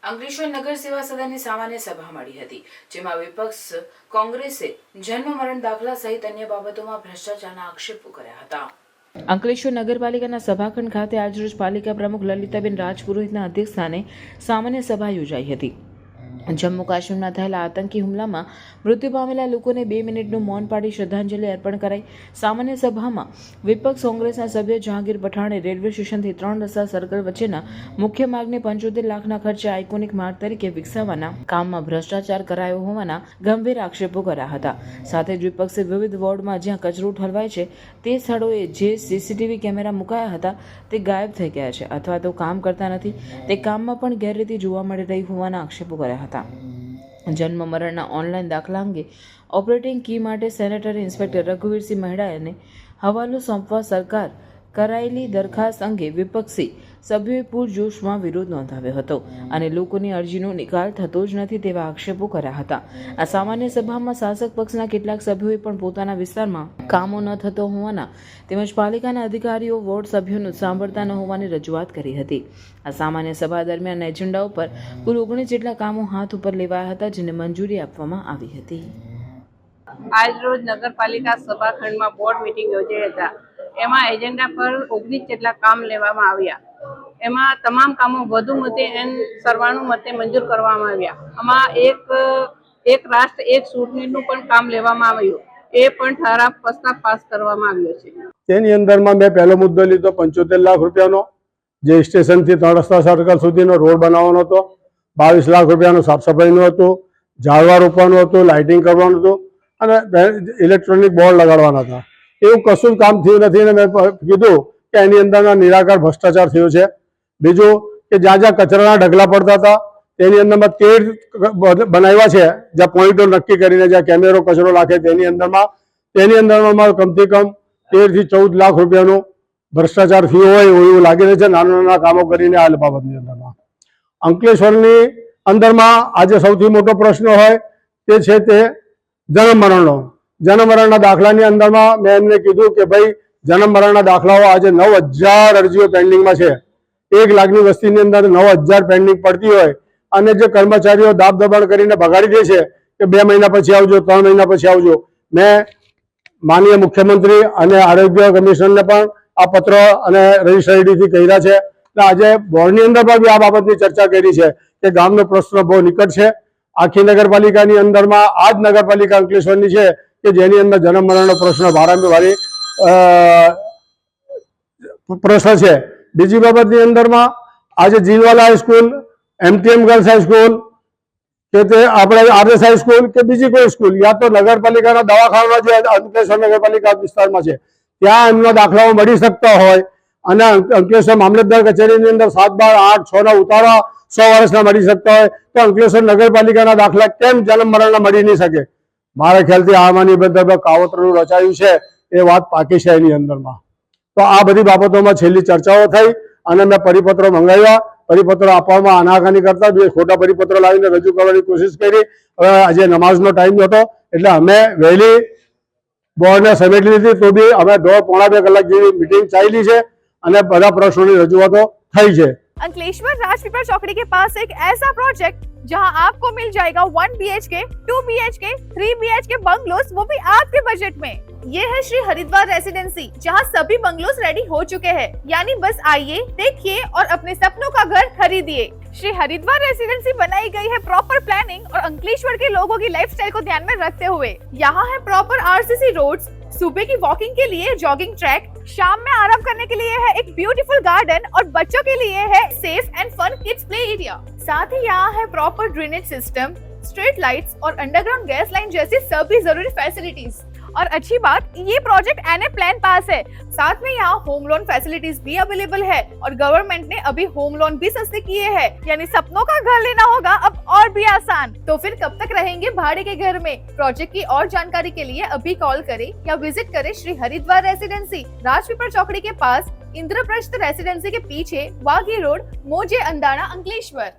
અંકલેશ્વર નગર સેવા સદનની સામાન્ય સભા મળી હતી, જેમાં વિપક્ષ કોંગ્રેસે જન્મ મરણ દાખલા સહિત અન્ય બાબતોમાં ભ્રષ્ટાચારના આક્ષેપો કર્યા હતા। અંકલેશ્વર નગરપાલિકાના સભાખંડ ખાતે આજરોજ પાલિકા પ્રમુખ લલિતાબેન રાજપુરોહિતના અધ્યક્ષસ્થાને સામાન્ય સભા યોજાઈ હતી। જમ્મુ કાશ્મીરમાં થયેલા આતંકી હુમલામાં મૃત્યુ પામેલા લોકોને 2 મિનિટનું મૌન પાડી શ્રદ્ધાંજલિ અર્પણ કરાઈ। સામાન્ય સભામાં વિપક્ષ કોંગ્રેસના સભ્ય જહાંગીર પઠાણે રેલવે સ્ટેશનથી 3 રસ્તા સર્કલ વચ્ચેના મુખ્ય માર્ગને 75 લાખના ખર્ચે આઇકોનિક માર્ગ તરીકે વિકસાવવાના કામમાં ભ્રષ્ટાચાર કરાયો હોવાના ગંભીર આક્ષેપો કર્યા હતા। સાથે જ વિપક્ષે વિવિધ વોર્ડમાં જ્યાં કચરો ઠલવાય છે તે સ્થળોએ જે સીસીટીવી કેમેરા મુકાયા હતા તે ગાયબ થઈ ગયા છે અથવા તો કામ કરતા નથી। તે કામમાં પણ ગેરરીતિ જોવા મળી રહી હોવાના આક્ષેપો કર્યા હતા। જન્મ મરણના ઓનલાઈન દાખલા અંગે ઓપરેટિંગ કી માટે સેનેટરી ઇન્સ્પેક્ટર રઘુવીરસિંહ મહેડાને હવાલો સોંપવા સરકાર કરાયેલી દરખાસ્ત અંગે વિપક્ષી સભ્યોએ પૂરજોશમાં વિરોધ નોંધાવ્યો હતો અને લોકોની અરજીનો નિકાલ થતો જ નથી તેવા આક્ષેપો કર્યા હતા। આ સામાન્ય સભામાં શાસક પક્ષના કેટલાક સભ્યોએ પણ પોતાના વિસ્તારમાં કામો ન થતો હોવાના તેમજ પાલિકાના અધિકારીઓ વોર્ડ સભ્યોનું સાંભળતા ન હોવાની રજૂઆત કરી હતી। આ સામાન્ય સભા દરમિયાન એજન્ડા ઉપર કુલ 19 જેટલા કામો હાથ ઉપર લેવાયા હતા, જેને મંજૂરી આપવામાં આવી હતી। આજ રોજ નગરપાલિકા સભાખંડમાં બોર્ડ મીટિંગ યોજાઈ હતા। એમાં એજન્ડા પર 19 જેટલા કામ લેવામાં આવ્યા। એમાં તમામ કામો વધુ મતે એન્ડ સર્વાણુ મતે મંજૂર કરવામાં આવ્યા। આમાં એક રાષ્ટ્ર એક ચૂંટણીનું પણ કામ લેવામાં આવ્યું, એ પણ ઠરાવ પ્રસ્તાવ પાસ કરવામાં આવ્યો છે। તેની અંદરમાં મેં પહેલો મુદ્દો લીધો 75 લાખ રૂપિયાનો, જે સ્ટેશનથી 3 રસ્તા સર્કલ સુધીનો રોડ બનાવવાનો હતો। 22 લાખ રૂપિયાનું સાફ સફાઈનું હતું, ઝાડવા રોપવાનું હતું, લાઇટિંગ કરવાનું હતું અને ઇલેક્ટ્રોનિક બોર્ડ લગાડવાના હતા। એવું કશું કામ થયું નથી અને મેં કીધું કે એની અંદરના નિરાકાર ભ્રષ્ટાચાર થયો છે। બીજું કે જ્યાં જ્યાં કચરાના ઢગલા પડતા હતા તેની અંદરમાં 13 બનાવ્યા છે, જ્યાં પોઈન્ટો નક્કી કરીને જ્યાં કેમેરો કચરો નાખે તેની અંદરમાં કમથી કમ 13 થી 14 લાખ રૂપિયાનું ભ્રષ્ટાચાર થયો હોય એવું લાગી રહ્યું છે, નાના નાના કામો કરીને આ બાબતની અંદરમાં। અંકલેશ્વરની અંદરમાં આજે સૌથી મોટો પ્રશ્ન હોય તે છે તે જન્મ મરણના દાખલાની અંદરમાં મેં એમને કીધું કે ભાઈ જન્મ મરણના દાખલાઓ આજે 9000 અરજીઓ પેન્ડિંગમાં છે। 1 લાખની વસ્તીની અંદર 9000 પેન્ડિંગ પડતી હોય અને જે કર્મચારીઓ દાબ દબાણ કરીને ભગાડી દે છે કે 2 મહિના પછી આવજો, 3 મહિના પછી આવજો। મેં માનનીય મુખ્યમંત્રી અને આરોગ્ય કમિશનરને પણ આ પત્ર અને રજિસ્ટર આઈડીથી કર્યા છે। આજે બોર્ડની અંદર પણ આ બાબતની ચર્ચા કરી છે કે ગામનો પ્રશ્ન બહુ નિકટ છે। આખી નગરપાલિકાની અંદરમાં આ જ નગરપાલિકા અંકલેશ્વરની છે કે જેની અંદર જન્મ મરણનો પ્રશ્ન વારંવાર પ્રશ્ન છે। બીજી બાબતની અંદરમાં આજે જીલવાલા હાઈસ્કૂલ, MTM ગર્લ્સ હાઈસ્કૂલ કે તે આપણે RS હાઈસ્કૂલ કે બીજી કોઈ સ્કૂલ યા તો નગરપાલિકાના દવાખાના જે અંકલેશ્વર નગરપાલિકા વિસ્તારમાં છે ત્યાં એમના દાખલાઓ મળી શકતા હોય અને અંકલેશ્વર મામલતદાર કચેરીની અંદર 7, 12, 8, 6 ના ઉતારા 100 વર્ષના મળી શકતા હોય તો અંકલેશ્વર નગરપાલિકાના દાખલા કેમ જન્મ મરણના મળી નહીં શકે? મારા ખ્યાલથી આમાંની બધા કાવતરું રચાયું છે એ વાત પાકી છે એની અંદરમાં। તો આ બધી બાબતોમાં છેલ્લી ચર્ચાઓ થઈ અને મેં પરિપત્રો મંગાવ્યા। પરિપત્રો આપવામાં આનાકાની કરતા બે ખોટા પરિપત્રો લાવીને રજૂ કરવાની કોશિશ કરી। હવે આજે નમાઝનો ટાઈમ હતો એટલે અમે વહેલી બોર્ડને સમેટી લીધી, તો બી અમે 1.5-2 કલાક જેવી મિટિંગ ચાલી છે અને બધા પ્રશ્નોની રજૂઆતો થઈ છે। अंकलेश्वर राजपीपल चौकड़ी के पास एक ऐसा प्रोजेक्ट जहां आपको मिल जाएगा 1 BHK, 2 BHK, 3 BHK बंगलोस, वो भी आपके बजट में। ये है श्री हरिद्वार रेसिडेंसी, जहां सभी बंगलोस रेडी हो चुके हैं, यानी बस आइए, देखिए और अपने सपनों का घर खरीदिए। श्री हरिद्वार रेसिडेंसी बनाई गई है प्रॉपर प्लानिंग और अंकलेश्वर के लोगों की लाइफस्टाइल को ध्यान में रखते हुए। यहाँ है प्रॉपर RCC रोड्स, सुबह की वॉकिंग के लिए जॉगिंग ट्रैक, शाम में आराम करने के लिए है एक ब्यूटीफुल गार्डन और बच्चों के लिए है safe and fun kids play area. साथ ही यहाँ है proper drainage system, street lights और अंडरग्राउंड गैस लाइन जैसी सभी जरूरी फैसिलिटीज। और अच्छी बात, ये प्रोजेक्ट NA प्लान पास है। साथ में यहाँ होम लोन फैसिलिटीज भी अवेलेबल है और गवर्नमेंट ने अभी होम लोन भी सस्ते किए हैं, यानी सपनों का घर लेना होगा अब और भी आसान। तो फिर कब तक रहेंगे भाड़े के घर में? प्रोजेक्ट की और जानकारी के लिए अभी कॉल करें या विजिट करें श्री हरिद्वार रेसिडेंसी, राजपीपल चौकड़ी के पास, इंद्रप्रस्थ रेसिडेंसी के पीछे, वाघी रोड, मोजे अंदाना, अंकलेश्वर।